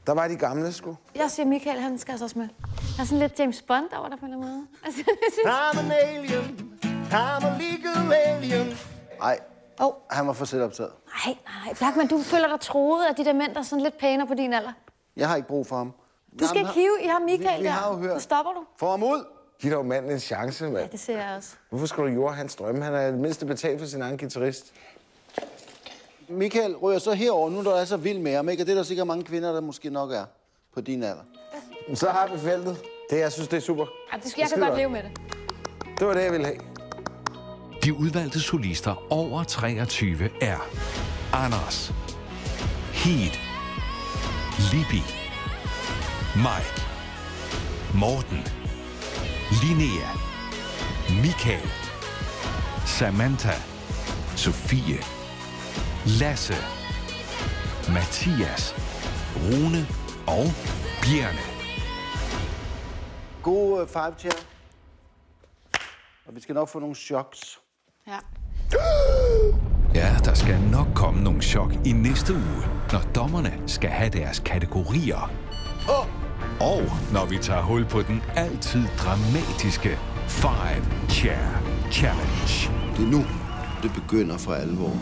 Der var de gamle, sgu. Jeg siger, Michael, han skal også med. Der er sådan lidt James Bond over der på en eller anden måde. Altså, I'm an alien. I'm a legal alien. Nej, han var for selv optaget. Nej. Blackman, du føler dig troet af de der mænd, der er sådan lidt pænere på din alder. Jeg har ikke brug for ham. Du skal ikke hive i ham, Michael. Vi har jo hørt. Så stopper du. Få ham ud! Giv dog manden en chance, mand. Ja, det ser jeg også. Hvorfor skal du jorde hans drømme? Han er det mindste betalt for sin egen guitarist. Michael ryger så herover nu, der er så vild med ham, ikke? Og det er der sikkert mange kvinder, der måske nok er på din alder. Så har vi feltet. Jeg synes, det er super. Ja, jeg kan godt leve med det. Det var det, jeg ville have. De udvalgte solister over 23 er Anders, Heat, Libby, Mike, Morten, Linnea, Michael, Samantha, Sofie, Lasse, Mathias, Rune og Bjørne. God five chair. Og vi skal nok få nogle choks. Ja. Ja, der skal nok komme nogle chok i næste uge, når dommerne skal have deres kategorier. Og når vi tager hul på den altid dramatiske Five Chair Challenge. Det er nu, det begynder for alvor.